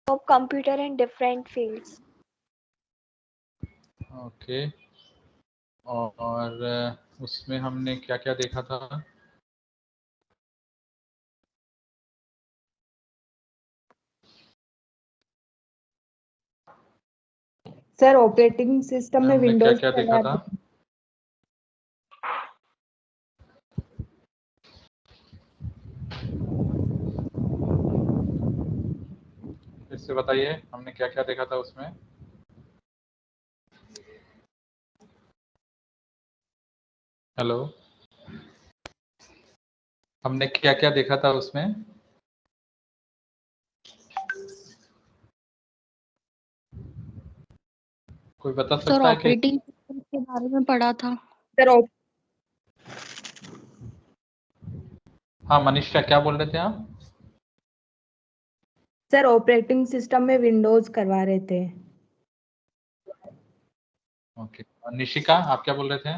of computer in different fields. Okay, और उसमें हमने क्या क्या देखा था? सर ऑपरेटिंग सिस्टम में हमने क्या विंडोज क्या देखा था? फिर से बताइए, हमने क्या क्या देखा था उसमें? हेलो, हमने क्या क्या देखा था उसमें? कोई बता सर सकता है कि? ऑपरेटिंग सिस्टम के बारे में पढ़ा था। सर हाँ मनीषा, क्या बोल रहे थे आप? सर ऑपरेटिंग सिस्टम में विंडोज करवा रहे थे। ओके, और निशिका आप क्या बोल रहे थे?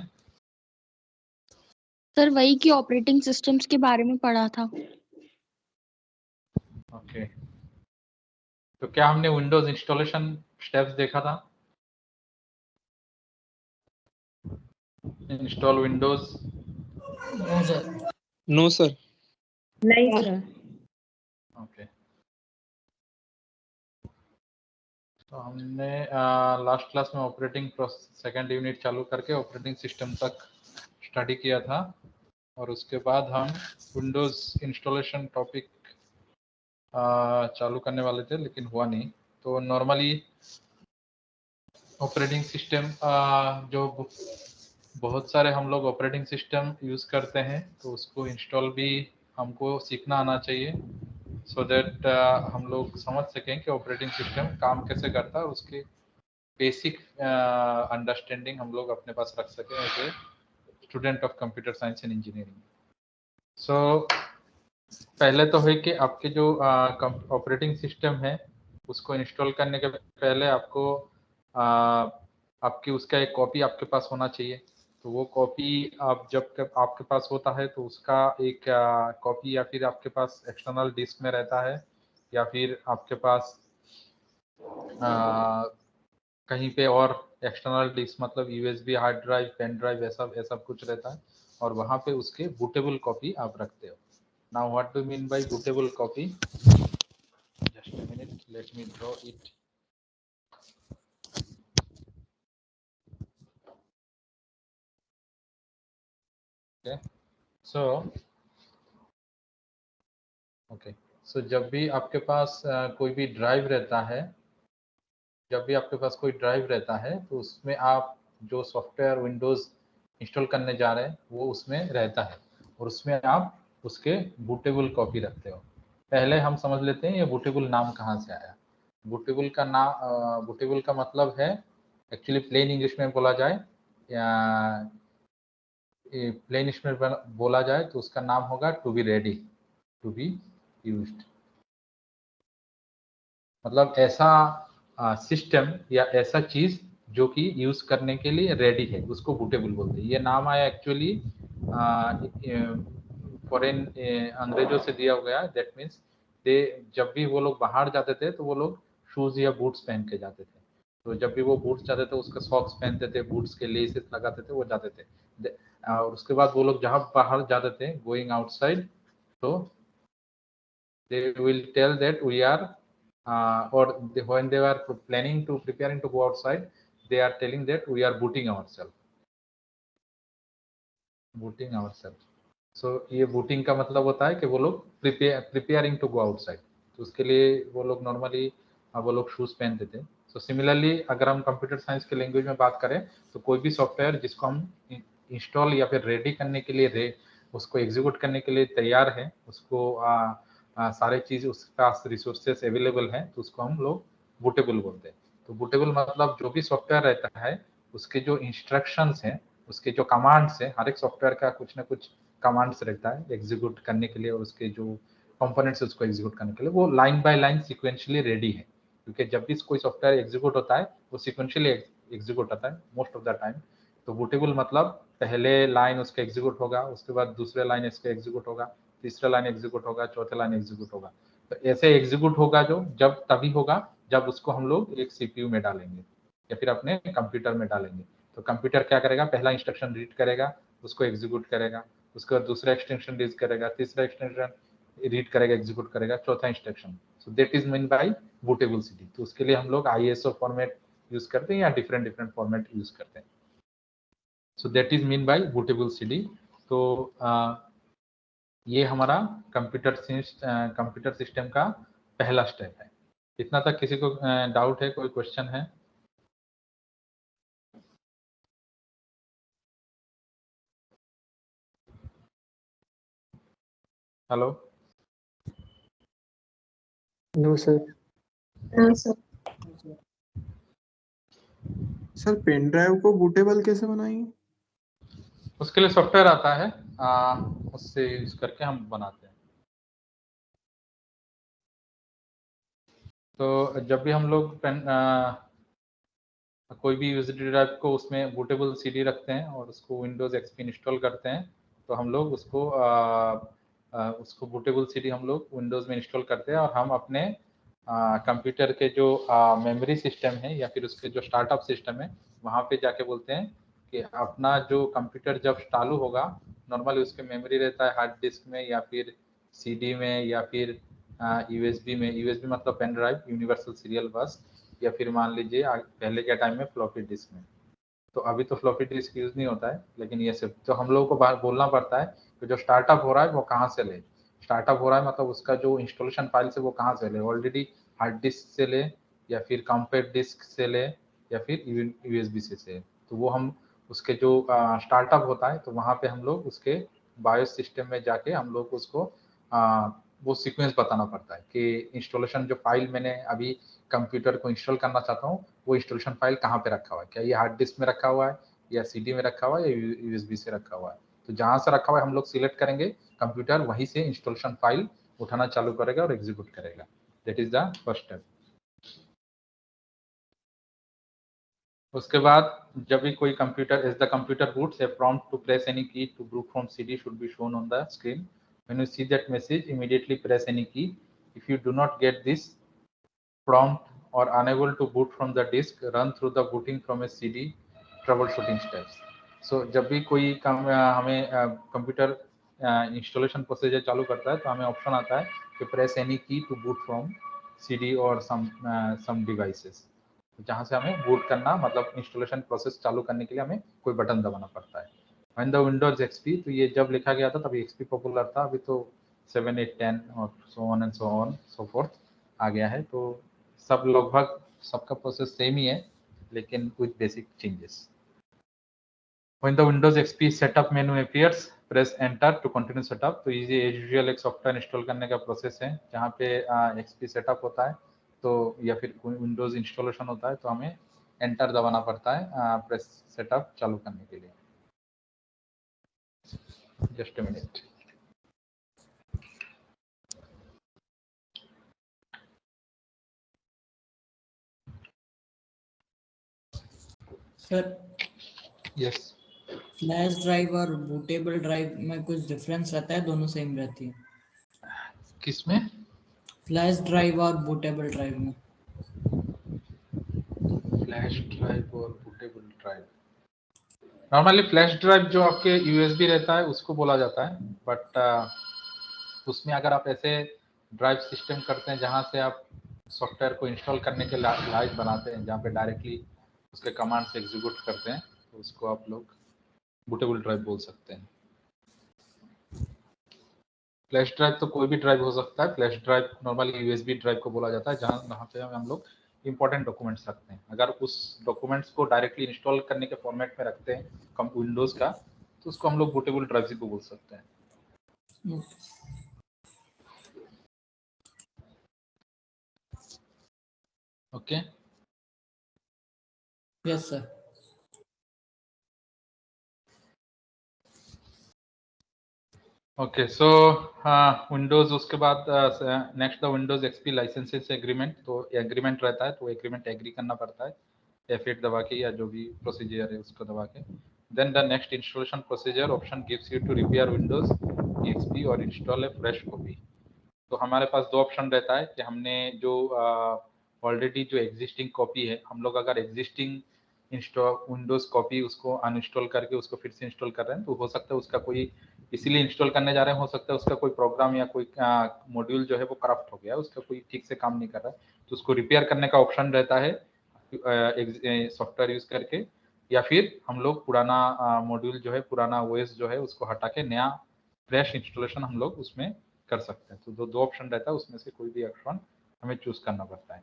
सर वही की ऑपरेटिंग सिस्टम्स के बारे में पढ़ा था। ओके, तो क्या हमने विंडोज इंस्टॉलेशन स्टेप्स देखा था? Install Windows. No sir. नहीं सर। ओके, तो हमने लास्ट क्लास में ऑपरेटिंग प्रोसेस सेकेंड यूनिट चालू करके ऑपरेटिंग सिस्टम तक स्टडी किया था, और उसके बाद हम विंडोज इंस्टॉलेशन टॉपिक चालू करने वाले थे, लेकिन हुआ नहीं। तो नॉर्मली ऑपरेटिंग सिस्टम जो बहुत सारे हम लोग ऑपरेटिंग सिस्टम यूज़ करते हैं, तो उसको इंस्टॉल भी हमको सीखना आना चाहिए, सो दैट हम लोग समझ सकें कि ऑपरेटिंग सिस्टम काम कैसे करता है, उसके बेसिक अंडरस्टैंडिंग हम लोग अपने पास रख सकें as a student of computer science and engineering. So पहले तो है कि आपके जो ऑपरेटिंग सिस्टम है उसको इंस्टॉल करने के पहले आपको आपकी उसका एक कॉपी आपके पास होना चाहिए। तो वो कॉपी आप जब आपके पास होता है तो उसका एक कॉपी या फिर आपके पास एक्सटर्नल डिस्क में रहता है, या फिर आपके पास कहीं पे और एक्सटर्नल डिस्क मतलब USB hard drive, pen drive, ऐसा कुछ रहता है, और वहाँ पे उसके बूटेबल कॉपी आप रखते हो। Now what do you mean by bootable copy? Just a minute, let me draw it. Okay, so जब भी आपके पास कोई भी ड्राइव रहता है, तो उसमें आप जो सॉफ्टवेयर विंडोज इंस्टॉल करने जा रहे हैं वो उसमें रहता है, और उसमें आप उसके बूटेबल कॉपी रखते हो। पहले हम समझ लेते हैं ये बूटेबल नाम कहाँ से आया। बूटेबल का मतलब है, एक्चुअली प्लेन इंग्लिश में बोला जाए या प्लेन इंग्लिश में बोला जाए तो उसका नाम होगा to be ready, to be used. मतलब ऐसा सिस्टम या ऐसा चीज जो कि यूज करने के लिए रेडी है, उसको बूटेबल बोलते हैं। ये नाम आया एक्चुअली फॉरेन अंग्रेजों से दिया गया। दैट मीन्स दे जब भी वो लोग बाहर जाते थे तो वो लोग शूज या बूट्स पहन के जाते थे। तो जब भी वो बूट्स जाते थे उसका सॉक्स पहनते थे, बूट्स के लेसेस लगाते थे, वो जाते थे। और उसके बाद वो लोग जहाँ बाहर जाते थे गोइंग आउटसाइड, तो they will tell that we are or when they were preparing to go outside, they are telling that we are booting ourselves. So ये booting का मतलब होता है कि वो लोग preparing to go outside, तो उसके लिए वो लोग नॉर्मली वो लोग शूज पहनते थे। तो सिमिलरली अगर हम कंप्यूटर साइंस के लैंग्वेज में बात करें तो कोई भी सॉफ्टवेयर जिसको हम इंस्टॉल या फिर रेडी करने के लिए उसको एग्जीक्यूट करने के लिए तैयार है, उसको सारे चीज उसके पास रिसोर्सेस अवेलेबल हैं, तो उसको हम लोग बूटेबल बोलते हैं। तो बूटेबल मतलब जो भी सॉफ्टवेयर रहता है उसके जो इंस्ट्रक्शंस हैं, उसके जो कमांड्स हैं, हर एक सॉफ्टवेयर का कुछ ना कुछ कमांड्स रहता है एग्जीक्यूट करने के लिए, और उसके जो कंपोनेंट्स उसको एग्जीक्यूट करने के लिए वो line by line sequentially ready है। क्योंकि जब भी कोई सॉफ्टवेयर एग्जीक्यूट होता है वो सिक्वेंशियली एग्जीक्यूट होता है मोस्ट ऑफ द टाइम। तो बूटेबल मतलब पहले लाइन उसका एग्जीक्यूट होगा, उसके बाद दूसरे लाइन इसका एग्जीक्यूट होगा, तीसरा लाइन एग्जीक्यूट होगा, चौथा लाइन एग्जीक्यूट होगा। तो ऐसे एग्जीक्यूट होगा जो जब तभी होगा जब उसको हम लोग एक सीपीयू में डालेंगे या फिर अपने कंप्यूटर में डालेंगे। तो कंप्यूटर क्या करेगा, पहला इंस्ट्रक्शन रीड करेगा, उसको एग्जीक्यूट करेगा, उसके बाद दूसरा एक्सटेंशन रीड करेगा, तीसरा एक्सटेंशन रीड करेगा, एग्जीक्यूट करेगा, चौथा instruction. So that is mean by bootable CD. तो उसके लिए हम लोग ISO फॉर्मेट यूज करते हैं या डिफरेंट डिफरेंट फॉर्मेट यूज करते हैं। So that is mean by bootable CD. तो ये हमारा कंप्यूटर सिस्टम का पहला स्टेप है। इतना तक किसी को डाउट है, कोई क्वेश्चन है? Hello? No sir. Sir pen drive को बूटेबल कैसे बनाएंगे? उसके लिए सॉफ्टवेयर आता है, उससे यूज करके हम बनाते हैं। तो जब भी हम लोग कोई भी यूएसडी ड्राइव को उसमें बूटेबल सीडी रखते हैं और उसको विंडोज एक्सपी इंस्टॉल करते हैं, तो हम लोग उसको बूटेबल सीडी हम लोग विंडोज में इंस्टॉल करते हैं और हम अपने कंप्यूटर के जो मेमोरी सिस्टम है या फिर उसके जो स्टार्टअप सिस्टम है वहाँ पे जाके बोलते हैं कि अपना जो कंप्यूटर जब चालू होगा, नॉर्मली उसके मेमोरी रहता है हार्ड डिस्क में या फिर सीडी में या फिर यूएसबी में। यूएसबी मतलब पेन ड्राइव, यूनिवर्सल सीरियल बस, या फिर मान लीजिए पहले के टाइम में फ्लॉपी डिस्क में। तो अभी तो फ्लॉपी डिस्क यूज नहीं होता है, लेकिन ये सब तो हम लोगों को बोलना पड़ता है कि जो स्टार्टअप हो रहा है वो कहाँ से ले। स्टार्टअप हो रहा है मतलब उसका जो इंस्टॉलेशन फाइल से वो कहाँ से ले, ऑलरेडी हार्ड डिस्क से ले या फिर कॉम्पैक्ट डिस्क से ले या फिर यूएसबी से। तो वो हम उसके जो स्टार्टअप होता है तो वहाँ पे हम लोग उसके बायोस सिस्टम में जाके हम लोग उसको वो सीक्वेंस बताना पड़ता है कि इंस्टॉलेशन जो फाइल मैंने अभी कंप्यूटर को इंस्टॉल करना चाहता हूँ वो इंस्टॉलेशन फाइल कहाँ पे रखा हुआ है, क्या ये हार्ड डिस्क में रखा हुआ है या सीडी में रखा हुआ है या यूएसबी से रखा हुआ है। तो जहाँ से रखा हुआ है हम लोग सिलेक्ट करेंगे, कंप्यूटर वहीं से इंस्टॉलेशन फाइल उठाना चालू करेगा और एग्जीक्यूट करेगा। That is the first step. उसके बाद जब भी कोई computer as the computer boots, a prompt to press any key to boot from CD should be shown on the screen. When you see that message, immediately press any key. If you do not get this prompt or unable to boot from the disk, run through the booting from a CD troubleshooting steps. So जब भी कोई हमें computer installation procedure चालू करता है तो हमें option आता है कि प्रेस एनी की टू बूट फ्रॉम CD और सम डिवाइसेस, जहाँ से हमें बूट करना मतलब इंस्टॉलेशन प्रोसेस चालू करने के लिए हमें कोई बटन दबाना पड़ता है। When the Windows XP, तो ये जब लिखा गया था तभी XP पॉपुलर था, अभी तो 7, 8, 10 और so on so forth आ गया है। तो सब लगभग सबका प्रोसेस सेम ही है लेकिन with basic changes. When the Windows XP setup menu appears, press enter to continue setup। तो ये एज यूजुअल एक सॉफ्टवेयर इंस्टॉल करने का प्रोसेस है जहाँ पे XP सेटअप होता है तो या फिर कोई विंडोज इंस्टॉलेशन होता है तो हमें एंटर दबाना पड़ता है प्रेस सेटअप चालू करने के लिए। Just a minute. Sir yes, flash drive और बूटेबल ड्राइव में कुछ डिफरेंस रहता है, दोनों सेम रहती है? किसमें? फ्लैश ड्राइव और बूटेबल ड्राइव में। फ्लैश ड्राइव और bootable drive, normally flash drive जो आपके यूएसबी रहता है उसको बोला जाता है, बट उसमें अगर आप ऐसे ड्राइव सिस्टम करते हैं जहाँ से आप सॉफ्टवेयर को इंस्टॉल करने के लायक बनाते हैं, जहाँ पे डायरेक्टली उसके कमांड से एग्जीक्यूट करते हैं, तो उसको आप लोग बूटेबल ड्राइव बोल सकते हैं। फ्लैश ड्राइव तो कोई भी ड्राइव हो सकता है। Flash drive normally USB drive को बोला जाता है जहाँ पे हम लोग इंपॉर्टेंट डॉक्यूमेंट्स रखते हैं। अगर उस डॉक्यूमेंट्स को डायरेक्टली इंस्टॉल करने के फॉर्मेट में रखते हैं कम विंडोज का, तो उसको हम लोग बूटेबल ड्राइव भी बोल सकते हैं। Okay, yes sir. Okay, so Windows उसके बाद next the Windows XP licenses agreement. तो एग्रीमेंट रहता है तो एग्रीमेंट एग्री करना पड़ता है F8 दबा के या जो भी प्रोसीजर है उसको दबा के। Then the next installation procedure option gives you to repair Windows XP और इंस्टॉल ए फ्रेश कॉपी। तो हमारे पास दो ऑप्शन रहता है कि हमने जो ऑलरेडी जो एग्जिस्टिंग कॉपी है, हम लोग अगर एग्जिस्टिंग इंस्टॉल विंडोज कॉपी उसको अनइंस्टॉल करके उसको फिर से इंस्टॉल कर रहे हैं, तो हो सकता है उसका कोई, इसीलिए इंस्टॉल करने जा रहे हैं, हो सकता है उसका कोई प्रोग्राम या कोई मॉड्यूल जो है वो करप्ट हो गया, उसका कोई ठीक से काम नहीं कर रहा है, तो उसको रिपेयर करने का ऑप्शन रहता है सॉफ्टवेयर यूज करके, या फिर हम लोग पुराना मॉड्यूल जो है, पुराना ओएस जो है उसको हटा के नया फ्रेश इंस्टॉलेशन हम लोग उसमें कर सकते हैं। तो दो ऑप्शन रहता है, उसमें से कोई भी ऑप्शन हमें चूज करना पड़ता है।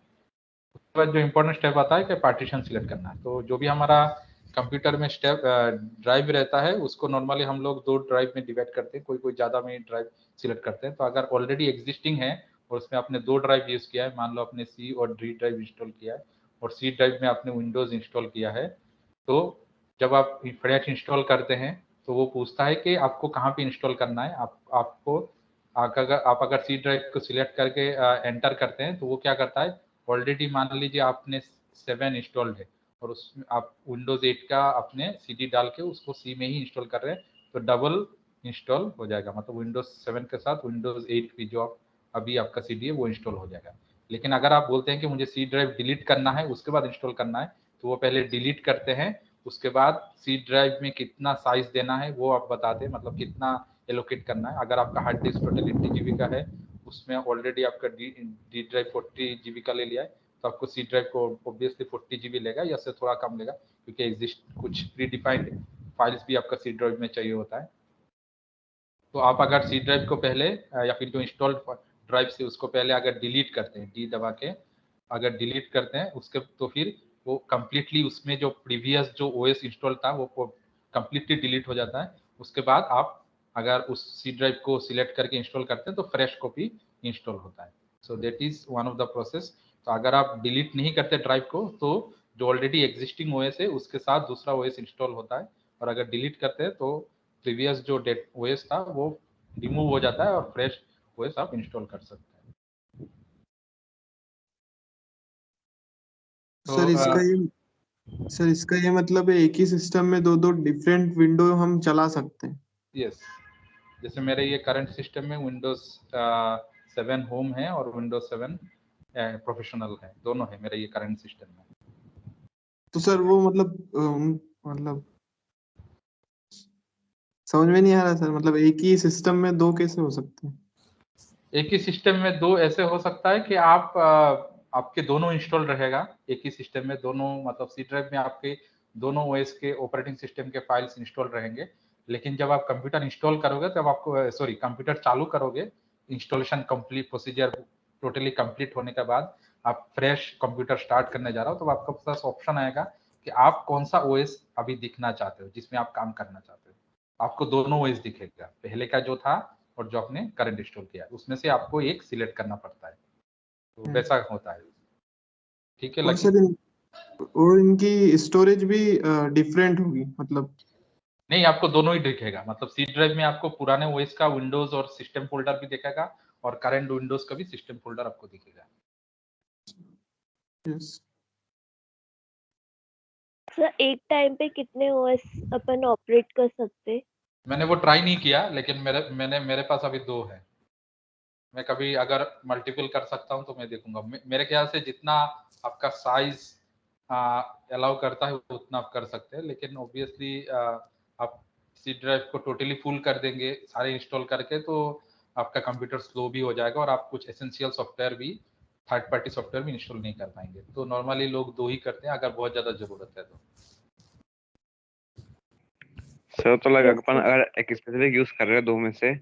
उसके बाद जो इम्पोर्टेंट स्टेप आता है कि पार्टीशन सिलेक्ट करना है। तो जो भी हमारा कंप्यूटर में स्टेप ड्राइव रहता है उसको नॉर्मली हम लोग दो ड्राइव में डिवाइड करते हैं, कोई कोई ज़्यादा में ड्राइव सिलेक्ट करते हैं। तो अगर ऑलरेडी एग्जिस्टिंग है और उसमें आपने दो ड्राइव यूज़ किया है, मान लो आपने सी और डी ड्राइव इंस्टॉल किया है और सी ड्राइव में आपने विंडोज़ इंस्टॉल किया है, तो जब आप फ्रेश इंस्टॉल करते हैं तो वो पूछता है कि आपको कहाँ पे इंस्टॉल करना है। आपको आप अगर सी ड्राइव को सिलेक्ट करके एंटर करते हैं तो वो क्या करता है, ऑलरेडी मान लीजिए आपने 7 इंस्टॉल्ड है और उसमें आप विंडोज 8 का अपने सीडी डाल के उसको सी में ही इंस्टॉल कर रहे हैं, तो डबल इंस्टॉल हो जाएगा, मतलब विंडोज 7 के साथ विंडोज 8 की जो अभी आपका सीडी है वो इंस्टॉल हो जाएगा। लेकिन अगर आप बोलते हैं कि मुझे सी ड्राइव डिलीट करना है उसके बाद इंस्टॉल करना है, तो वो पहले डिलीट करते हैं, उसके बाद सी ड्राइव में कितना साइज देना है वो आप बताते हैं, मतलब कितना एलोकेट करना है। अगर आपका हार्ड डिस्क टोटल 80 जीबी का है, उसमें ऑलरेडी आपका डी ड्राइव 40 जीबी का ले लिया है, तो आपको सी ड्राइव को ऑब्वियसली 40 जीबी लेगा या से थोड़ा कम लेगा, क्योंकि एग्जिस्ट कुछ प्री डिफाइंड फाइल्स भी आपका सी ड्राइव में चाहिए होता है। तो आप अगर सी ड्राइव को पहले या फिर जो इंस्टॉल्ड ड्राइव से उसको पहले अगर डिलीट करते हैं, डी दबा के अगर डिलीट करते हैं उसके, तो फिर वो कम्प्लीटली उसमें जो प्रीवियस जो ओएस इंस्टॉल था वो कम्प्लीटली डिलीट हो जाता है। उसके बाद आप अगर उस सी ड्राइव को सिलेक्ट करके इंस्टॉल करते हैं तो फ्रेश कॉपी इंस्टॉल होता है। So that is one of the process. तो अगर आप डिलीट नहीं करते ड्राइव को तो जो ऑलरेडी एग्जिस्टिंग ओएस है उसके साथ दूसरा ओएस इंस्टॉल होता है, और अगर डिलीट करते हैं तो प्रीवियस जो डेट ओएस था वो रिमूव हो जाता है और फ्रेश ओएस आप इंस्टॉल कर सकते हैं। सर इसका ये मतलब है एक ही सिस्टम में दो दो डिफरेंट विंडो हम चला सकते हैं? यस, जैसे मेरे ये करंट सिस्टम में विंडोज 7 होम है और विंडोज 7 प्रोफेशनल है, दोनों है मेरे ये करंट सिस्टम में। तो सर वो मतलब समझ में नहीं आ रहा सर, मतलब एक ही सिस्टम में दो कैसे हो सकते हैं? एक ही सिस्टम में दो ऐसे हो सकता है कि आप आपके दोनों इंस्टॉल रहेगा एक ही सिस्टम में, दोनों मतलब सी ड्राइव में आपके दोनों ओएस के ऑपरेटिंग सिस्टम के फाइल्स इंस्टॉल रहेंगे। लेकिन जब आप कंप्यूटर इंस्टॉल करोगे तब आपको कंप्यूटर चालू करोगे, installation complete procedure totally complete होने के बाद आप फ्रेश कंप्यूटर स्टार्ट करने जा रहा हो, तो आपके पास ऑप्शन आएगा कि आप कौन सा ओएस अभी दिखना चाहते हो, जिसमें आप काम करना चाहते हो। आपको दोनों ओएस दिखेगा, पहले का जो था और जो आपने करंट इंस्टॉल किया है, उसमें से आपको एक सिलेक्ट करना पड़ता है। तो वैसा होता है। ठीक है और लकी? और इनकी स्टोरेज भी डिफरेंट होगी मतलब? नहीं, आपको दोनों ही दिखेगा, मतलब सी ड्राइव में आपको पुराने ओएस का विंडोज और सिस्टम फोल्डर भी दिखेगा और करंट विंडोज का भी सिस्टम फोल्डर आपको दिखेगा। यस। सर एक टाइम पे कितने ओएस अपन ऑपरेट कर सकते? मैंने वो ट्राई नहीं किया, लेकिन मेरे पास अभी 2 है। मैं कभी अगर मल्टीपल कर सकता हूँ तो मैं देखूंगा। मेरे ख्याल से जितना आपका साइज अलाउ करता है उतना आप कर सकते हैं, लेकिन ऑब्वियसली आप सी ड्राइव को टोटली फुल कर देंगे सारे इंस्टॉल करके तो आपका कंप्यूटर स्लो भी हो जाएगा और आप कुछ एसेंशियल सॉफ्टवेयर भी, थर्ड पार्टी सॉफ्टवेयर भी इंस्टॉल नहीं कर पाएंगे। तो नॉर्मली लोग 2 ही करते हैं अगर बहुत ज्यादा जरूरत है तो। सर तो लगा Yes, अपन sir. अगर एक स्पेसिफिक यूज कर रहे हैं दो में से,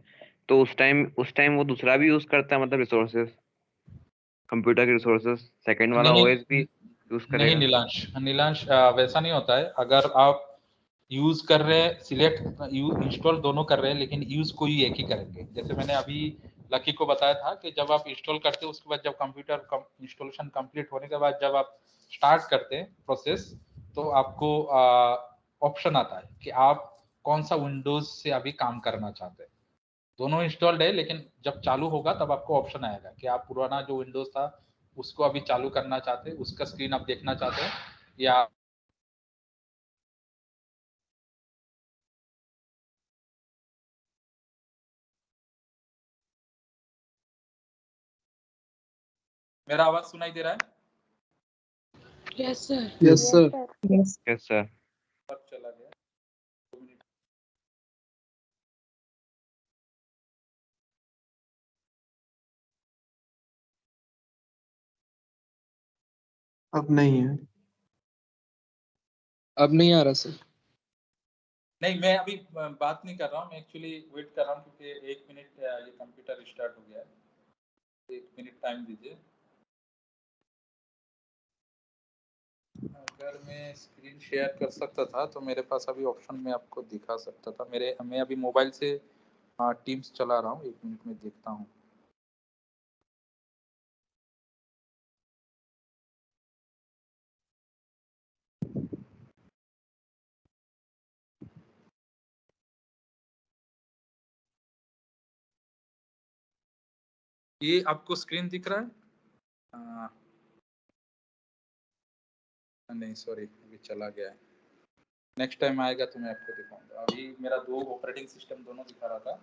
तो उस टाइम वो दूसरा भी यूज करता है, मतलब रिसोर्सेज, कंप्यूटर के रिसोर्सेज, सेकंड वाला नहीं ओएस भी यूज नहीं करेगा? नीलांश वैसा नहीं होता है। अगर आप यूज कर रहे हैं, सिलेक्ट इंस्टॉल दोनों कर रहे हैं, लेकिन यूज कोई एक ही करेंगे। जैसे मैंने अभी लकी को बताया था कि जब आप इंस्टॉल करते हैं उसके बाद जब कंप्यूटर इंस्टॉलेशन कंप्लीट होने के बाद जब आप स्टार्ट करते हैं प्रोसेस, तो आपको ऑप्शन आता है कि आप कौन सा विंडोज से अभी काम करना चाहते हैं। दोनों इंस्टॉल्ड है, लेकिन जब चालू होगा तब आपको ऑप्शन आएगा कि आप पुराना जो विंडोज था उसको अभी चालू करना चाहते हैं, उसका स्क्रीन आप देखना चाहते हैं, या मेरा आवाज सुनाई दे रहा है? Yes sir. Yes sir. Yes. Yes sir. अब चला गया 2 मिनट। अब नहीं है। अब नहीं आ रहा सर। नहीं, मैं अभी बात नहीं कर रहा हूँ, मैं एक्चुअली वेट कर रहा हूँ क्योंकि 1 मिनट ये कंप्यूटर स्टार्ट हो गया है। 1 मिनट टाइम दीजिए। अगर मैं स्क्रीन शेयर कर सकता था तो मेरे पास अभी ऑप्शन में आपको दिखा सकता था। मैं अभी मोबाइल से टीम्स चला रहा हूँ, 1 मिनट में देखता हूँ। ये आपको स्क्रीन दिख रहा है? नहीं सॉरी, अभी चला गया है। नेक्स्ट टाइम आएगा तो मैं आपको दिखाऊंगा। अभी मेरा 2 ऑपरेटिंग सिस्टम दोनों दिखा रहा था।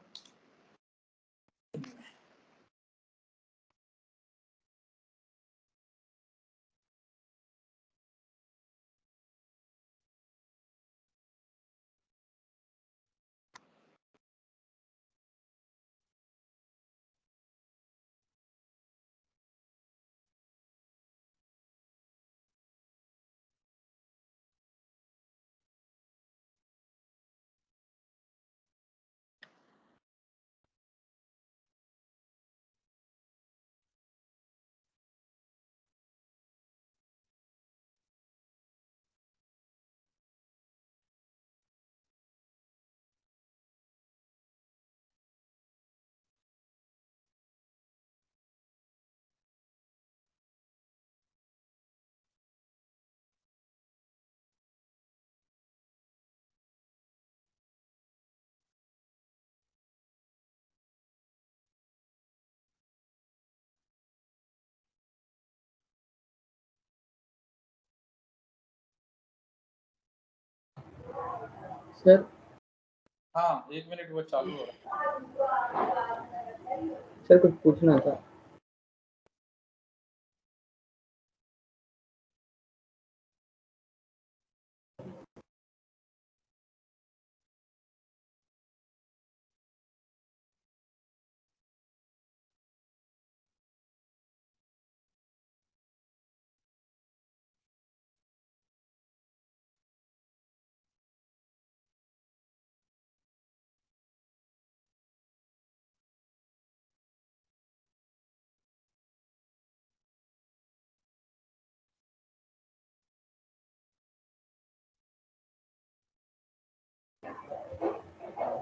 सर हाँ, 1 मिनट वो चालू हो रहा है। सर कुछ पूछना था।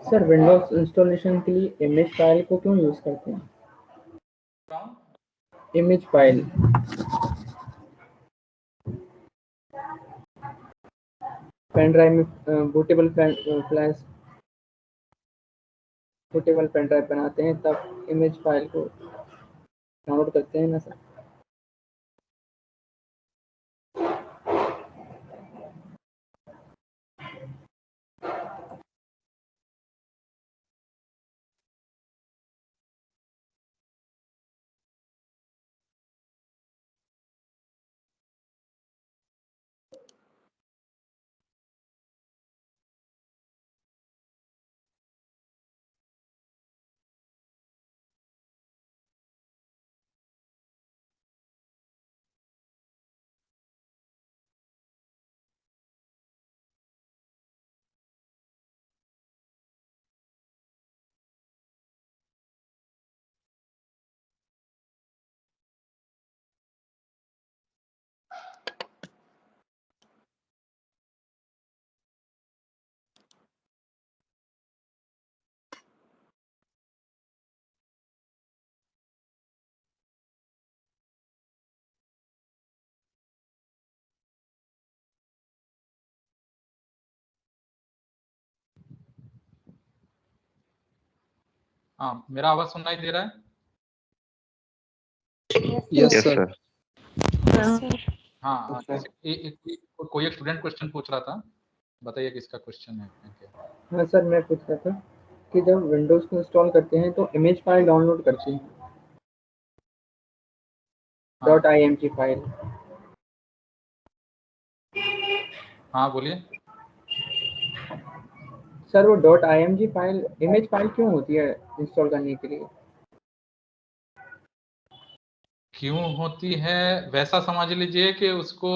सर विंडोज इंस्टॉलेशन के लिए इमेज फाइल को क्यों यूज करते हैं? इमेज फाइल पेन ड्राइव में बूटेबल पेन ड्राइव बनाते हैं तब इमेज फाइल को डाउनलोड करते हैं ना सर? हाँ, मेरा आवाज सुनाई दे रहा है? Yes yes sir. सर। हाँ, कोई एक स्टूडेंट क्वेश्चन पूछ रहा था, बताइए किसका क्वेश्चन है क्या? हाँ सर, मैं पूछ रहा था कि जब विंडोज को इंस्टॉल करते हैं तो इमेज फाइल डाउनलोड करते हैं .img फाइल। हाँ बोलिए। सर वो .img फाइल इमेज फाइल क्यों होती है इंस्टॉल करने के लिए? क्यों होती है वैसा समझ लीजिए कि उसको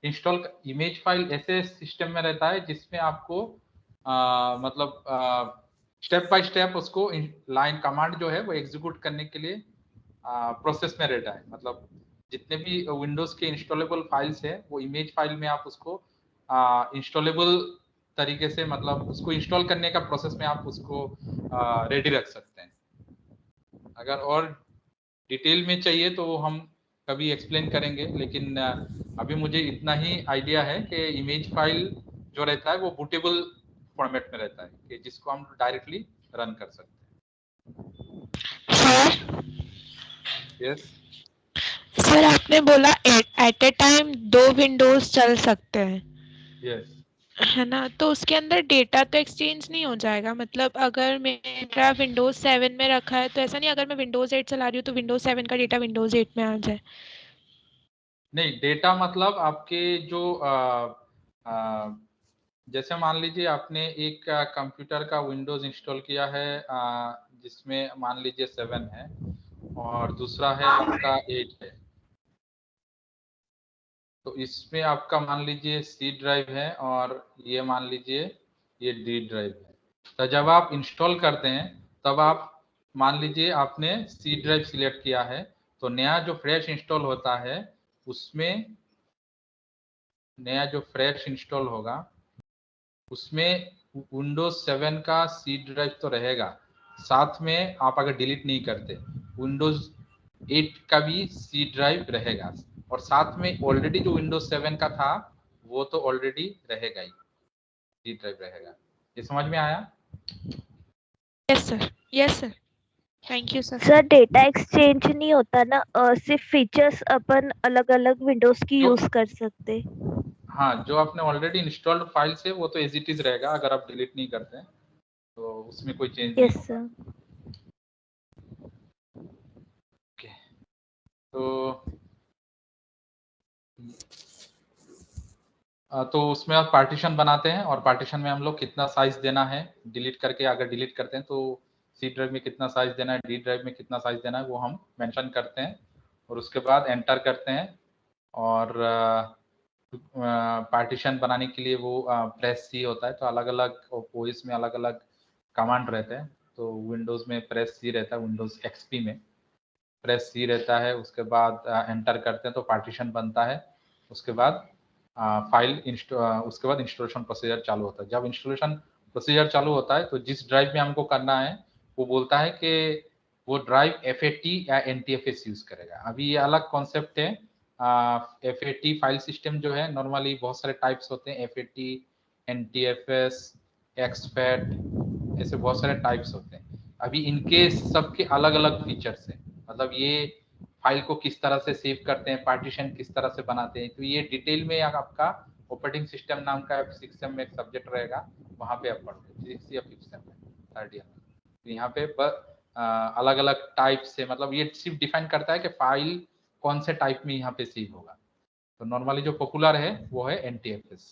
इंस्टॉल इमेज फाइल ऐसे सिस्टम में रहता है जिसमें आपको मतलब स्टेप बाय स्टेप उसको लाइन कमांड जो है वो एग्जीक्यूट करने के लिए प्रोसेस में रहता है। मतलब जितने भी विंडोज के इंस्टॉलेबल फाइल्स है वो इमेज फाइल में आप उसको इंस्टॉलेबल तरीके से मतलब उसको इंस्टॉल करने का प्रोसेस में आप उसको रेडी रख सकते हैं। अगर और डिटेल में चाहिए तो हम कभी एक्सप्लेन करेंगे, लेकिन अभी मुझे इतना ही आइडिया है कि इमेज फाइल जो रहता है वो बूटेबल फॉर्मेट में रहता है कि जिसको हम डायरेक्टली रन कर सकते सर हैं। यस सर आपने बोला एट ए टाइम 2 विंडोज चल सकते हैं, यस है ना? तो उसके अंदर डेटा तो एक्सचेंज नहीं हो जाएगा? मतलब अगर मेरा विंडोज 7 में रखा है तो ऐसा नहीं अगर मैं विंडोज 8 चला रही हूँ तो विंडोज 7 का डेटा विंडोज 8 में आ जाए? नहीं, डेटा मतलब आपके जो जैसे मान लीजिए आपने एक कंप्यूटर का विंडोज इंस्टॉल किया है जिसमें मान लीजिए 7 है और दूसरा है आपका 8 है, तो इसमें आपका मान लीजिए सी ड्राइव है और ये मान लीजिए ये डी ड्राइव है। तो जब आप इंस्टॉल करते हैं तब आप मान लीजिए आपने सी ड्राइव सिलेक्ट किया है, तो नया जो फ्रेश इंस्टॉल होता है उसमें नया जो फ्रेश इंस्टॉल होगा उसमें विंडोज 7 का सी ड्राइव तो रहेगा, साथ में आप अगर डिलीट नहीं करते विंडोज 8 का भी सी ड्राइव रहेगा, और साथ में ऑलरेडी जो विंडोज 7 का था वो तो ऑलरेडी रहेगा ही, सी ड्राइव रहेगा। ये समझ में आया? Yes sir, yes sir, thank you sir. Sir data exchange नहीं होता ना, सिर्फ फीचर्स अपन अलग अलग विंडोज की जो- यूज कर सकते। हाँ, जो आपने ऑलरेडी इंस्टॉल्ड फाइल्स है वो तो एज इट इज रहेगा, अगर आप डिलीट नहीं करते हैं तो उसमें कोई चेंज नहीं यस होगा। सर। ओके, तो तो उसमें आप पार्टीशन बनाते हैं और पार्टीशन में हम लोग कितना साइज देना है डिलीट करके, अगर डिलीट करते हैं तो सी ड्राइव में कितना साइज देना है, डी ड्राइव में कितना साइज देना है वो हम मेंशन करते हैं और उसके बाद एंटर करते हैं। और पार्टीशन बनाने के लिए वो प्रेस सी होता है, तो अलग अलग ओएस में अलग अलग कमांड रहते हैं। तो विंडोज में प्रेस सी रहता है, विंडोज एक्सपी में प्रेस सी रहता है, उसके बाद एंटर करते हैं तो पार्टीशन बनता है। उसके बाद उसके बाद इंस्टॉलेशन प्रोसीजर चालू होता है। जब इंस्टॉलेशन प्रोसीजर चालू होता है तो जिस ड्राइव में हमको करना है वो बोलता है कि वो ड्राइव FAT या NTFS यूज करेगा। अभी ये अलग कॉन्सेप्ट है। FAT फाइल सिस्टम जो है नॉर्मली बहुत सारे टाइप्स होते हैं, FAT, NTFS, exFAT, ऐसे बहुत सारे टाइप्स होते हैं। अभी इनके सबके अलग अलग फीचर्स हैं, मतलब ये फाइल को किस तरह से सेव करते हैं, पार्टीशन किस तरह से बनाते हैं, तो ये डिटेल में आपका ऑपरेटिंग सिस्टम नाम का 6 सेम में एक सब्जेक्ट रहेगा, वहाँ पे आप पढ़ोगे 6 या 5 सेम में, थर्ड ईयर में। तो यहाँ पे अलग अलग टाइप से, मतलब ये सिर्फ डिफाइन करता है कि फाइल कौन से टाइप में यहाँ पे सेव होगा। तो नॉर्मली जो पॉपुलर है वो है NTFS,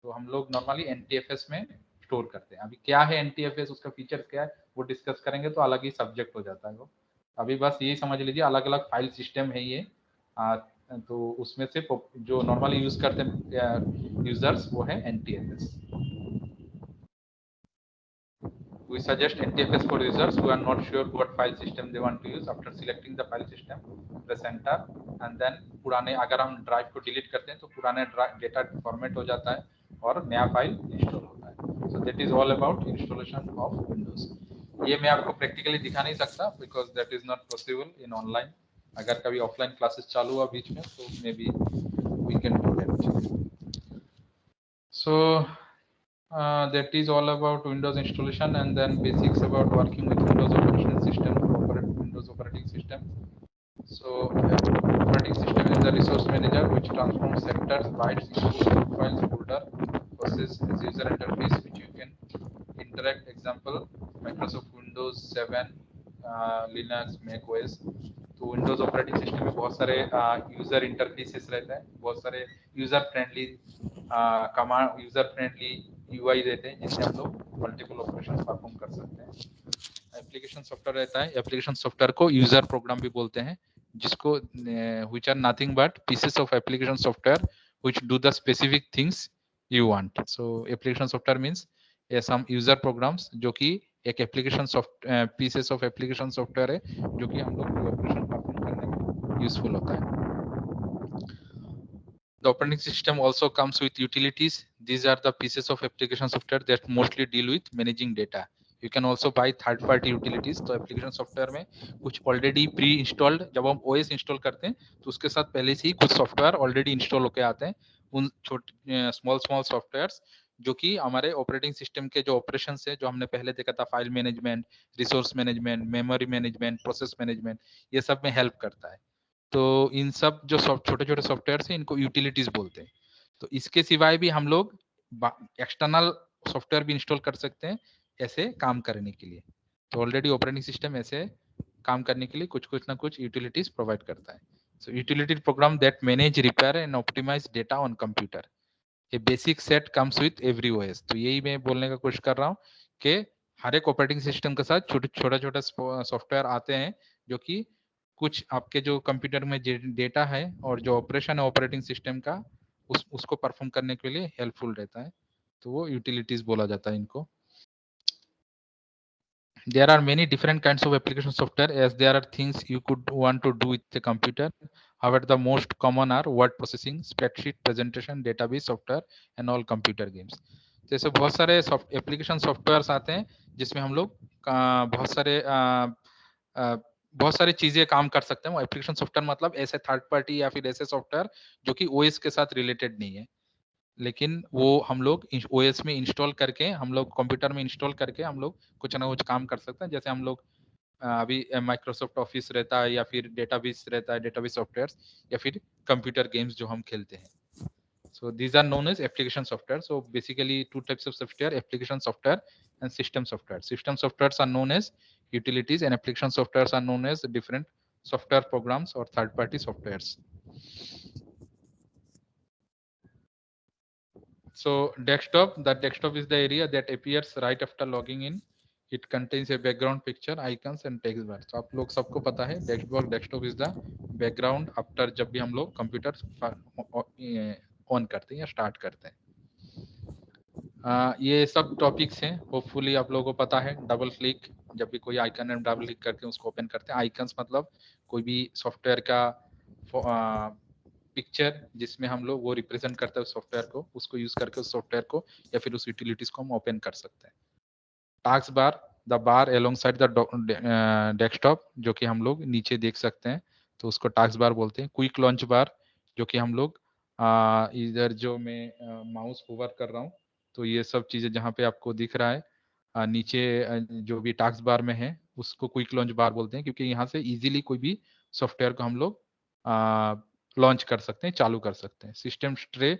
तो हम लोग नॉर्मली NTFS में स्टोर करते हैं। अभी क्या है NTFS, उसका फीचर क्या है वो डिस्कस करेंगे तो अलग ही सब्जेक्ट हो जाता है वो। अभी बस यही समझ लीजिए अलग अलग फाइल सिस्टम है ये। तो उसमें से जो नॉर्मली यूज करते हैं यूजर्स वो है NTFS। We suggest NTFS for users who are not sure what file system they want to use. After selecting the file system, press enter and then पुराने, अगर हम ड्राइव को डिलीट करते हैं तो पुराने डेटा फॉर्मेट हो जाता है और नया फाइल इंस्टॉल होता है। So that is all about installation of Windows. ये मैं आपको प्रैक्टिकली दिखा नहीं सकता because that is not possible in online. अगर कभी ऑफलाइन क्लासेस चालू हुआ बीच में तो may be we can do that. So that is all about Windows installation, and then basics about working with Windows operating system, Windows operating system. So operating system is the resource manager which transforms sectors, bytes into root files, folder, process as user interface which you can interact. Example, Microsoft Windows 7, Linux, Mac OS. तो Windows operating system में बहुत सारे user interfaces रहते हैं, बहुत सारे user friendly command, user friendly UI रहते हैं जिससे हम लोग मल्टीपल ऑपरेशन परफॉर्म कर सकते हैं। एप्लीकेशन सॉफ्टवेयर रहता है, एप्लीकेशन सॉफ्टवेयर को यूजर प्रोग्राम भी बोलते हैं, जिसको which are nothing but pieces of application software which do the specific things you want. So application software means some user programs जो कि एक application pieces of application software है जो कि हम लोग ऑपरेशन परफॉर्म करने में यूजफुल होता है। The operating system also comes with utilities. These are the pieces of application software that mostly deal with managing data. You can also buy third party utilities. तो एप्लीकेशन सॉफ्टवेयर में कुछ already pre installed, जब हम OS install करते हैं तो उसके साथ पहले से ही कुछ सॉफ्टवेयर ऑलरेडी इंस्टॉल होके आते हैं। उन छोटे स्मॉल सॉफ्टवेयर्स जो कि हमारे ऑपरेटिंग सिस्टम के जो ऑपरेशन है, जो हमने पहले देखा था, file management, resource management, memory management, process management, ये सब में हेल्प करता है। तो इन सब जो छोटे छोटे सॉफ्टवेयर हैं इनको यूटिलिटीज बोलते हैं। तो इसके सिवाय भी हम लोग एक्सटर्नल सॉफ्टवेयर भी इंस्टॉल कर सकते हैं ऐसे काम करने के लिए। तो ऑलरेडी ऑपरेटिंग सिस्टम ऐसे काम करने के लिए कुछ ना कुछ यूटिलिटीज प्रोवाइड करता है। So utility program that manage, repair and optimize data on computer. A basic set comes with every OS. तो यही मैं बोलने का कोशिश कर रहा हूँ कि हर एक ऑपरेटिंग सिस्टम के साथ छोटा सॉफ्टवेयर आते हैं जो कि कुछ आपके जो कंप्यूटर में डेटा है और जो ऑपरेशन है ऑपरेटिंग सिस्टम का उसको परफॉर्म करने के लिए हेल्पफुल रहता है। तो वो यूटिलिटीज बोला जाता है इनको। There are many different kinds of application software as there are things you could want to do with the computer. However, the most common are word processing, spreadsheet, presentation, database software and all computer games. जैसे बहुत सारे application softwares आते हैं जिसमें हम लोग बहुत सारी चीजें काम कर सकते हैं। वो एप्लीकेशन सॉफ्टवेयर मतलब ऐसे थर्ड पार्टी या फिर ऐसे सॉफ्टवेयर जो कि ओएस के साथ रिलेटेड नहीं है, लेकिन वो हम लोग ओएस में इंस्टॉल करके, हम लोग कंप्यूटर में इंस्टॉल करके हम लोग कुछ ना कुछ काम कर सकते हैं। जैसे हम लोग अभी माइक्रोसॉफ्ट ऑफिस रहता है या फिर डेटाबेस रहता है, डेटाबेस सॉफ्टवेयर, या फिर कंप्यूटर गेम्स जो हम खेलते हैं। So these are known as application software. So basically two types of software: application software and system software. System softwares are known as utilities and application softwares are known as different software programs or third party softwares. So desktop, the desktop is the area that appears right after logging in. It contains a background picture, icons and text bar. So आप लोग सबको पता है desktop is the background after जब भी हम लोग computer on करते हैं या स्टार्ट करते हैं। ये सब टॉपिक्स हैं, होपफुली आप लोगों को पता है। डबल क्लिक, जब भी कोई आइकन है डबल क्लिक करके उसको ओपन करते हैं। आइकन्स मतलब कोई भी सॉफ्टवेयर का पिक्चर जिसमें हम लोग वो रिप्रेजेंट करते हैं उस सॉफ्टवेयर को, उसको यूज करके उस सॉफ्टवेयर को या फिर उस यूटिलिटीज को हम ओपन कर सकते हैं। Task bar, the bar alongside the desktop, जो कि हम लोग नीचे देख सकते हैं, तो उसको टास्क बार बोलते हैं। क्विक लॉन्च बार, जो कि हम लोग इधर जो मैं माउस होवर कर रहा हूँ तो ये सब चीजें जहाँ पे आपको दिख रहा है नीचे जो भी टास्क बार में है उसको क्विक लॉन्च बार बोलते हैं, क्योंकि यहाँ से इजीली कोई भी सॉफ्टवेयर को हम लोग लॉन्च कर सकते हैं, चालू कर सकते हैं। System tray,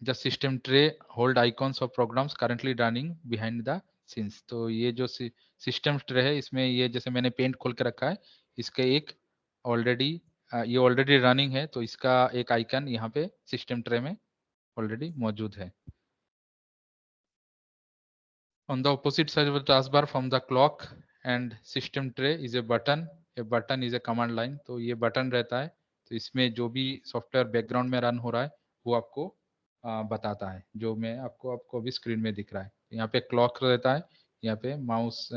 the system tray hold icons of programs currently running behind the scenes. तो ये जो सिस्टम ट्रे है इसमें ये जैसे मैंने पेंट खोल के रखा है, इसका एक ऑलरेडी ये ऑलरेडी रनिंग है, तो इसका एक आइकन यहाँ पे सिस्टम ट्रे में ऑलरेडी मौजूद है। On the opposite side of the taskbar from the clock and system tray is a button. A button is a command line. तो ये बटन रहता है, तो इसमें जो भी सॉफ्टवेयर बैकग्राउंड में रन हो रहा है वो आपको बताता है, जो मैं आपको अभी स्क्रीन में दिख रहा है। यहाँ पे क्लॉक रहता है, यहाँ पे माउस,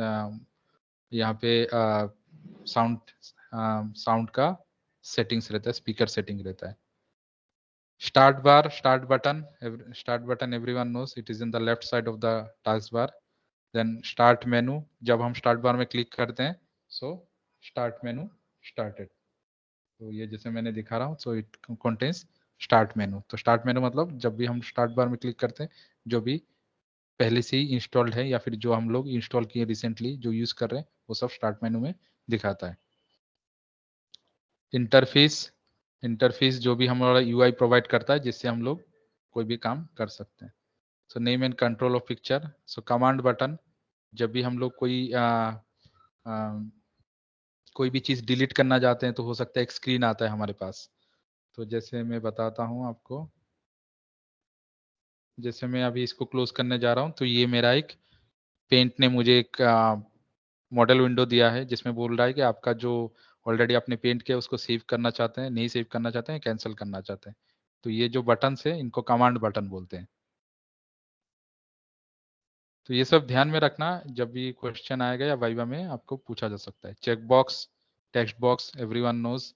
यहाँ पे साउंड का सेटिंग्स रहता है, स्पीकर सेटिंग रहता है। Start bar, start button everyone knows it is in the left side of the taskbar. Then start menu, जब हम start bar में क्लिक करते हैं so start menu started. तो ये जैसे मैंने दिखा रहा हूँ, so it contains start menu. तो start menu मतलब जब भी हम start bar में क्लिक करते हैं, जो भी पहले से ही इंस्टॉल्ड है या फिर जो हम लोग इंस्टॉल किए रिसेंटली जो यूज कर रहे हैं वो सब स्टार्ट मेनू में दिखाता है। इंटरफेस जो भी हमारा यूआई प्रोवाइड करता है जिससे हम लोग कोई भी काम कर सकते हैं। So name and control of picture, so command button, जब भी हम लोग कोई कोई भी चीज डिलीट करना चाहते हैं तो हो सकता है एक स्क्रीन आता है हमारे पास। तो जैसे मैं बताता हूं आपको, जैसे मैं अभी इसको क्लोज करने जा रहा हूं, तो ये मेरा एक पेंट ने मुझे एक मॉडल विंडो दिया है जिसमें बोल रहा है कि आपका जो ऑलरेडी आपने पेंट किया उसको सेव करना चाहते हैं, नहीं सेव करना चाहते हैं, कैंसिल करना चाहते हैं। तो ये जो बटन है इनको कमांड बटन बोलते हैं। तो ये सब ध्यान में रखना, जब भी क्वेश्चन आएगा या वाइवा में आपको पूछा जा सकता है। Check box, text box, everyone knows.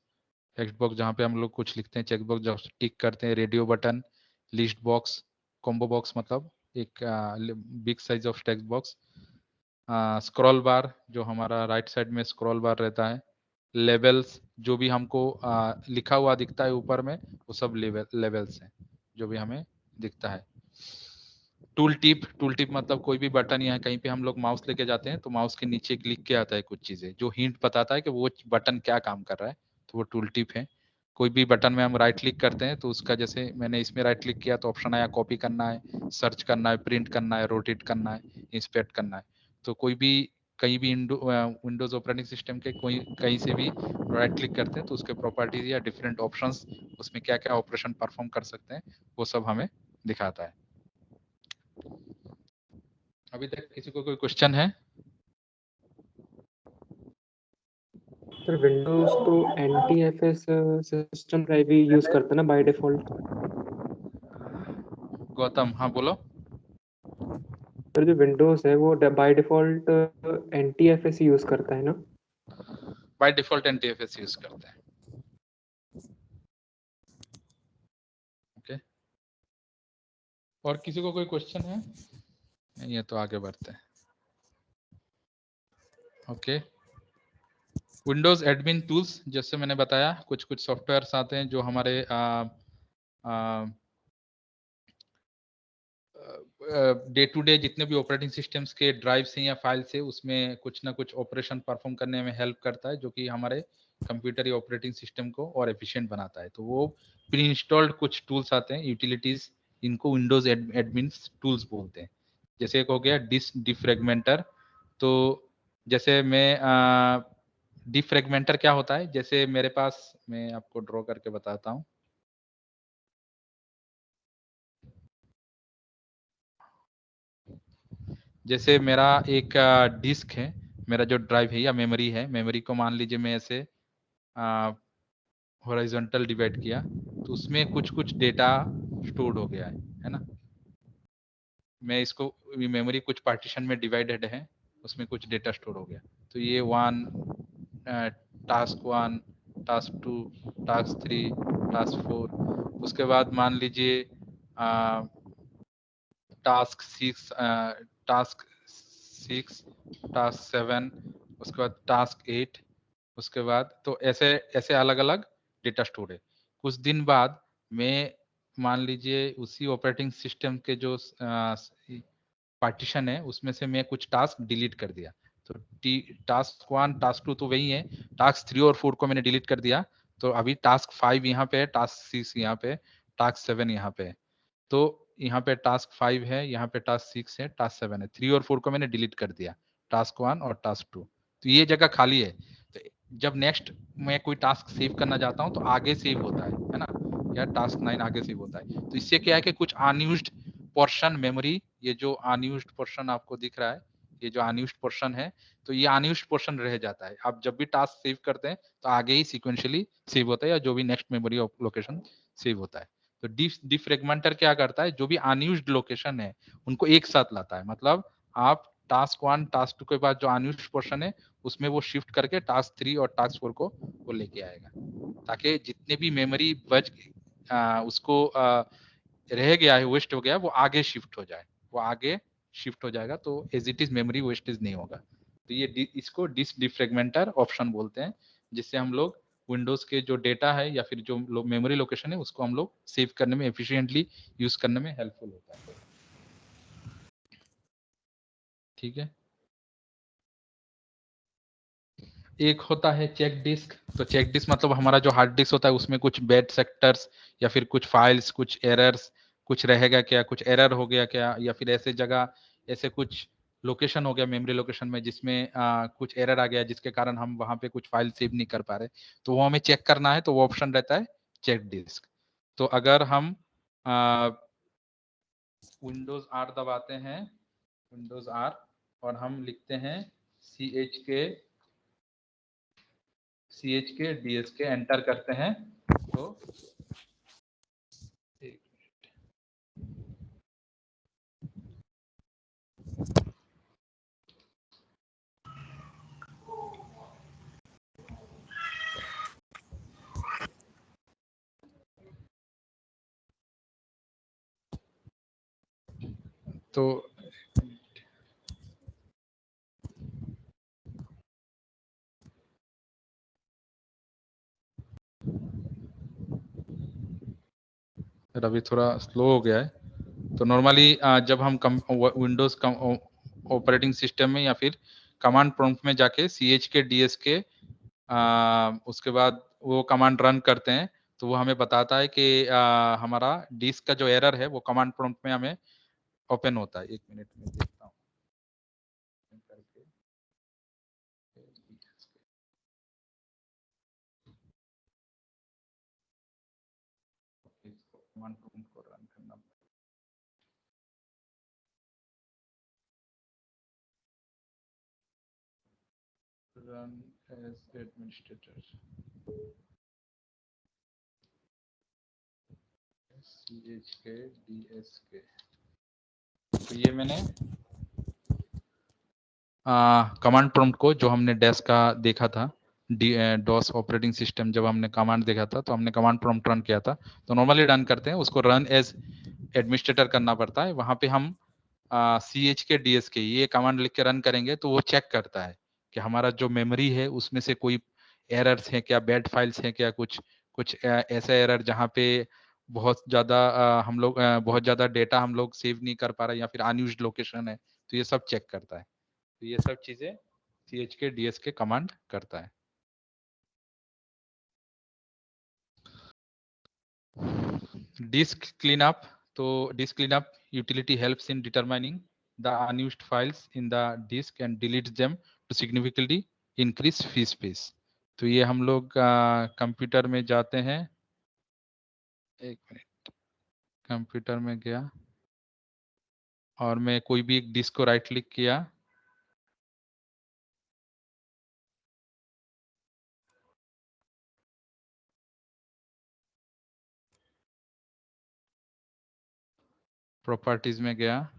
Text box जहाँ पे हम लोग कुछ लिखते हैं, चेक बॉक्स जब टिक करते हैं। Radio button, list box, combo box मतलब एक big size of text box. Scroll बार जो हमारा राइट साइड में स्क्रॉल बार रहता है। लेवल्स, जो भी हमको लिखा हुआ दिखता है ऊपर में, वो सब लेवल्स हैं जो भी हमें दिखता है। टूल टिप, टूल टिप मतलब कोई भी बटन या कहीं पे हम लोग माउस लेके जाते हैं तो माउस के नीचे लिख के आता है कुछ चीजें जो हिंट बताता है कि वो बटन क्या काम कर रहा है, तो वो टूल टिप है। कोई भी बटन में हम राइट क्लिक करते हैं तो उसका, जैसे मैंने इसमें राइट क्लिक किया तो ऑप्शन आया कॉपी करना है, सर्च करना है, प्रिंट करना है, रोटेट करना है, इंस्पेक्ट करना है। तो कोई भी कहीं भी विंडोज ऑपरेटिंग सिस्टम के कोई कहीं से भी राइट क्लिक करते हैं तो उसके प्रॉपर्टीज या डिफरेंट ऑप्शंस, उसमें क्या क्या ऑपरेशन परफॉर्म कर सकते हैं, वो सब हमें दिखाता है। अभी तक किसी को कोई क्वेश्चन है? सर विंडोज तो NTFS सिस्टम ड्राइव ही यूज करता है ना बाय डिफॉल्ट। गौतम, हाँ बोलो। सर जो विंडोज है वो बाय डिफॉल्ट NTFS यूज करता है ना। बाय डिफॉल्ट NTFS यूज करते हैं। ओके, और किसी को कोई क्वेश्चन है? नहीं है तो आगे बढ़ते हैं। ओके, विंडोज एडमिन टूल्स, जैसे मैंने बताया कुछ कुछ सॉफ्टवेयर्स आते हैं जो हमारे डे टू डे जितने भी ऑपरेटिंग सिस्टम्स के ड्राइव से या फाइल से, उसमें कुछ ना कुछ ऑपरेशन परफॉर्म करने में हेल्प करता है, जो कि हमारे कंप्यूटर या ऑपरेटिंग सिस्टम को और एफिशिएंट बनाता है। तो वो प्री इंस्टॉल्ड कुछ टूल्स आते हैं, यूटिलिटीज, इनको विंडोज एडमिन टूल्स बोलते हैं। जैसे एक हो गया डिफ्रेगमेंटर। तो जैसे मैं डिफ्रेगमेंटर क्या होता है, जैसे मेरे पास, मैं आपको ड्रॉ करके बताता हूँ। जैसे मेरा एक डिस्क है, मेरा जो ड्राइव है या मेमोरी है, मेमोरी को मान लीजिए मैं ऐसे हॉरिजॉन्टल डिवाइड किया तो उसमें कुछ कुछ डेटा स्टोर्ड हो गया है ना। मैं इसको मेमोरी कुछ पार्टीशन में डिवाइडेड है, उसमें कुछ डेटा स्टोर हो गया। तो ये टास्क 1, टास्क 2, टास्क 3, टास्क 4, उसके बाद मान लीजिए टास्क 6, टास्क 7, उसके बाद टास्क 8, उसके बाद तो ऐसे ऐसे अलग अलग डेटा स्टोर है। कुछ दिन बाद मैं मान लीजिए उसी ऑपरेटिंग सिस्टम के जो पार्टीशन है उसमें से मैं कुछ टास्क डिलीट कर दिया। तो टास्क 1, टास्क 2 तो वही है, टास्क 3 और 4 को मैंने डिलीट कर दिया। तो अभी टास्क 5 यहाँ पे है, टास्क 6 यहाँ पे, टास्क 7 यहाँ पे है। तो यहाँ पे टास्क 5 है, यहाँ पे टास्क 6 है, टास्क 7 है। 3 और 4 को मैंने डिलीट कर दिया, टास्क 1 और टास्क 2। तो ये जगह खाली है। तो जब नेक्स्ट मैं कोई टास्क सेव करना चाहता हूँ तो आगे सेव होता है ना, या टास्क 9 आगे सेव होता है। तो इससे क्या है कि कुछ अनयूज्ड पोर्शन मेमोरी, ये जो अनयूज्ड पोर्शन आपको दिख रहा है, ये जो अनयूज्ड पोर्शन है, तो ये अनयूज्ड पोर्शन रह जाता है। आप जब भी टास्क सेव करते हैं तो आगे ही सिक्वेंशियली सेव होता है, या जो भी नेक्स्ट मेमोरी लोकेशन सेव होता है। तो डिफ्रेगमेंटर क्या करता है, जो भी अनयूज्ड लोकेशन है उनको एक साथ लाता है। मतलब आप टास्क 1, टास्क 2 के बाद जो अनयूज्ड पोर्शन है उसमें वो शिफ्ट करके टास्क 3 और टास्क 4 को वो लेके आएगा, ताकि जितने भी मेमोरी बच उसको रह गया है, वेस्ट हो गया, वो आगे शिफ्ट हो जाए, वो आगे शिफ्ट हो जाएगा। तो as it is memory wastage नहीं होगा। तो ये इसको डिफ्रेगमेंटर ऑप्शन बोलते हैं, जिससे हम लोग विंडोज के जो डेटा है या फिर जो मेमोरी लोकेशन है उसको हम लोग सेव करने में, एफिशिएंटली यूज करने में हेल्पफुल होता है। ठीक है, एक होता है चेक डिस्क। तो चेक डिस्क मतलब हमारा जो हार्ड डिस्क होता है उसमें कुछ बैड सेक्टर्स या फिर कुछ फाइल्स, कुछ एरर्स, कुछ रहेगा क्या, कुछ एरर हो गया क्या, या फिर ऐसे जगह ऐसे कुछ लोकेशन हो गया मेमोरी लोकेशन में जिसमें कुछ एरर आ गया जिसके कारण हम वहां पे कुछ फाइल सेव नहीं कर पा रहे, तो वो हमें चेक करना है, तो वो ऑप्शन रहता है चेक डिस्क। तो अगर हम विंडोज आर दबाते हैं, विंडोज आर, और हम लिखते हैं CHK DSK एंटर करते हैं, तो तो अभी थोड़ा स्लो हो गया है। तो नॉर्मली जब हम विंडोज ऑपरेटिंग सिस्टम में या फिर कमांड प्रॉम्प्ट में जाके CHK DSK उसके बाद वो कमांड रन करते हैं, तो वो हमें बताता है कि हमारा डिस्क का जो एरर है वो कमांड प्रॉम्प्ट में हमें ओपन होता है। 1 मिनट में देखता हूँ करके। कमांड प्रॉम्प्ट को रन करना run as administrator CHK DSK। तो ये मैंने कमांड प्रॉम्प्ट को जो हमने डैश का देखा था, डॉस ऑपरेटिंग सिस्टम जब हमने कमांड देखा था तो हमने कमांड प्रॉम्प्ट रन किया था, तो नॉर्मली रन करते हैं उसको रन एज एडमिनिस्ट्रेटर करना पड़ता है। वहां पे हम CHK DSK ये कमांड लिख के रन करेंगे तो वो चेक करता है कि हमारा जो मेमोरी है उसमें से कोई एरर्स हैं क्या, बैड फाइल्स हैं क्या, कुछ ऐसा एरर जहाँ पे बहुत ज्यादा हम लोग बहुत ज्यादा डेटा हम लोग सेव नहीं कर पा रहे या फिर अनयूज्ड लोकेशन है, तो ये सब चेक करता है। तो ये सब चीजें CHK DSK कमांड करता है। डिस्क क्लीनअप, तो disc cleanup utility helps in determining the unused files in the disk and deletes them to significantly increase free space। तो ये हम लोग कंप्यूटर में जाते हैं, 1 मिनट, कंप्यूटर में गया और मैं कोई भी एक डिस्क को राइट क्लिक किया, प्रॉपर्टीज में गया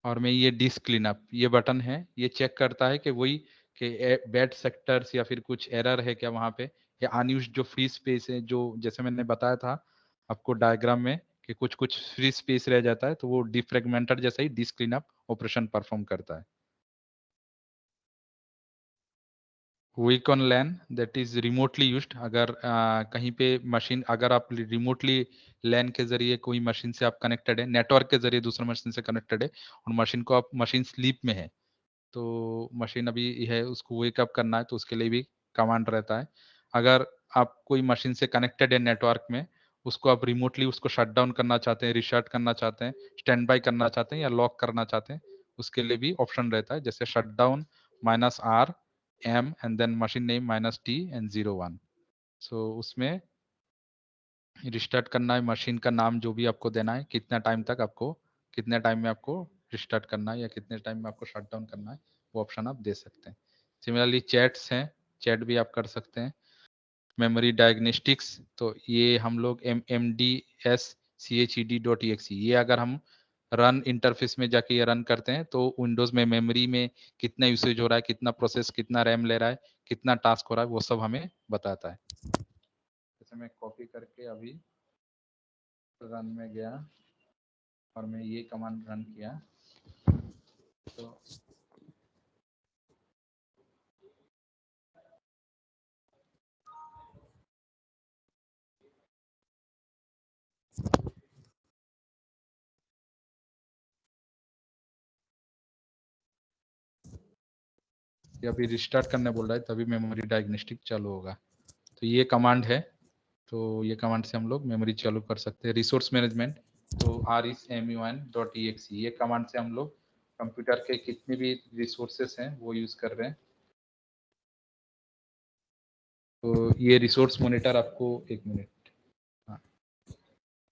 और मैं ये डिस्क क्लीनअप ये बटन है, ये चेक करता है कि वही कि बैड सेक्टर्स या फिर कुछ एरर है क्या वहां पे, या अनयूज्ड जो फ्री स्पेस है, जो जैसे मैंने बताया था आपको डायग्राम में कि कुछ कुछ फ्री स्पेस रह जाता है, तो वो डिफ्रेगमेंटेड जैसा ही डिस्क क्लीनअप ऑपरेशन परफॉर्म करता है। Wake on LAN that is remotely used, अगर कहीं पे मशीन, अगर आप रिमोटली लैन के जरिए कोई मशीन से आप कनेक्टेड है, नेटवर्क के जरिए दूसरे मशीन से कनेक्टेड है और मशीन को आप मशीन स्लीप में है, तो मशीन अभी है उसको वेकअप करना है, तो उसके लिए भी कमांड रहता है। अगर आप कोई मशीन से कनेक्टेड है नेटवर्क में, उसको आप रिमोटली उसको शट डाउन करना चाहते हैं, रिस्टार्ट करना चाहते हैं, स्टैंड बाय करना चाहते हैं या लॉक करना चाहते हैं, उसके लिए भी ऑप्शन रहता है, जैसे shut down -R M and then machine name -T and 01। सो उसमें रिस्टार्ट करना है, मशीन का नाम जो भी आपको देना है, कितना टाइम तक आपको, कितने टाइम में आपको रिस्टार्ट करना है या कितने टाइम में आपको शट डाउन करना है, वो ऑप्शन आप दे सकते हैं। सिमिलरली चैट्स हैं, चैट भी आप कर सकते हैं। मेमोरी डायग्नोस्टिक्स, तो ये हम लोग MDS-CHED.exe ये अगर हम रन इंटरफेस में जाके ये रन करते हैं तो विंडोज में मेमोरी में कितना यूसेज हो रहा है, कितना प्रोसेस, कितना रैम ले रहा है, कितना टास्क हो रहा है, वो सब हमें बताता है। जैसे मैं कॉपी करके अभी रन में गया और मैं ये कमांड रन किया, तो ये अभी रिस्टार्ट करने बोल रहा है, तभी मेमोरी डायग्नोस्टिक चालू होगा। तो ये कमांड है, तो ये कमांड से हम लोग मेमोरी चालू कर सकते हैं। रिसोर्स मैनेजमेंट, तो RSMUN.exe ये कमांड से हम लोग कंप्यूटर के कितने भी रिसोर्सेस हैं वो यूज कर रहे हैं। तो ये रिसोर्स मॉनिटर आपको, एक मिनट,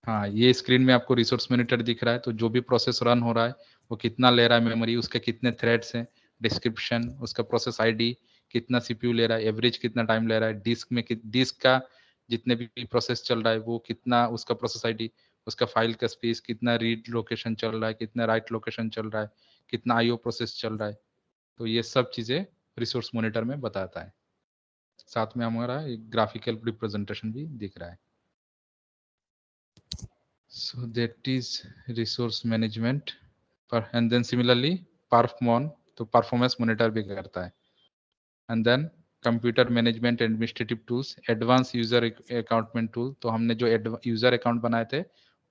हाँ ये स्क्रीन में आपको रिसोर्स मॉनिटर दिख रहा है। तो जो भी प्रोसेस रन हो रहा है वो कितना ले रहा है मेमोरी, उसके कितने थ्रेड्स हैं, डिस्क्रिप्शन, उसका प्रोसेस आईडी, कितना सीपीयू ले रहा है, एवरेज कितना टाइम ले रहा है, डिस्क में डिस्क का जितने भी प्रोसेस चल रहा है वो कितना, उसका प्रोसेस आईडी, उसका फाइल का स्पेस, कितना रीड लोकेशन चल रहा है, कितना राइट लोकेशन चल रहा है, कितना आईओ प्रोसेस चल रहा है। तो ये सब चीज़ें रिसोर्स मॉनिटर में बताता है। साथ में हमारा एक ग्राफिकल रिप्रेजेंटेशन भी दिख रहा है। So that is resource management and then similarly परफॉर्मन, तो परफॉर्मेंस मॉनिटर भी करता है। And then computer management administrative tools, advance user अकाउंटमेंट टूल, तो हमने जो यूजर अकाउंट बनाए थे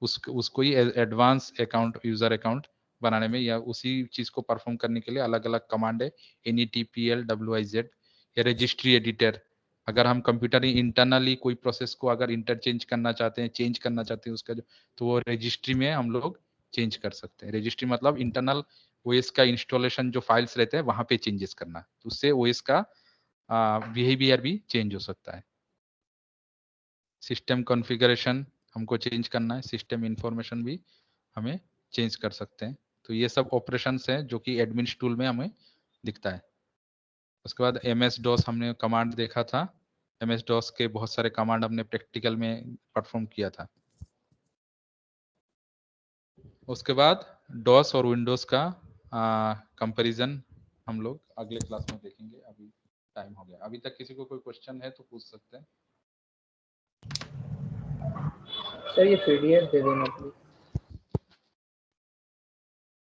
उसको ही एडवांस अकाउंट, यूजर अकाउंट बनाने में या उसी चीज को परफॉर्म करने के लिए अलग अलग कमांड है, NETPL WIZ या रजिस्ट्री एडिटर। अगर हम कंप्यूटर इंटरनली कोई प्रोसेस को अगर इंटरचेंज करना चाहते हैं, चेंज करना चाहते हैं उसका जो, तो वो रजिस्ट्री में हम लोग चेंज कर सकते हैं। रजिस्ट्री मतलब इंटरनल ओएस का इंस्टॉलेशन जो फाइल्स रहते हैं वहां पे चेंजेस करना, तो उससे ओएस का बिहेवियर भी चेंज हो सकता है। सिस्टम कॉन्फ़िगरेशन हमको चेंज करना है, सिस्टम इंफॉर्मेशन भी हमें चेंज कर सकते हैं। तो ये सब ऑपरेशंस हैं जो कि एडमिन्स टूल में हमें दिखता है। उसके बाद MS DOS हमने कमांड देखा था, MS DOS के बहुत सारे कमांड हमने प्रैक्टिकल में परफॉर्म किया था। उसके बाद DOS और विंडोज का कंपैरिजन हम लोग अगले क्लास में देखेंगे। अभी टाइम हो गया। अभी तक किसी को कोई क्वेश्चन है तो पूछ सकते हैं। सर ये PDF दे देना प्लीज।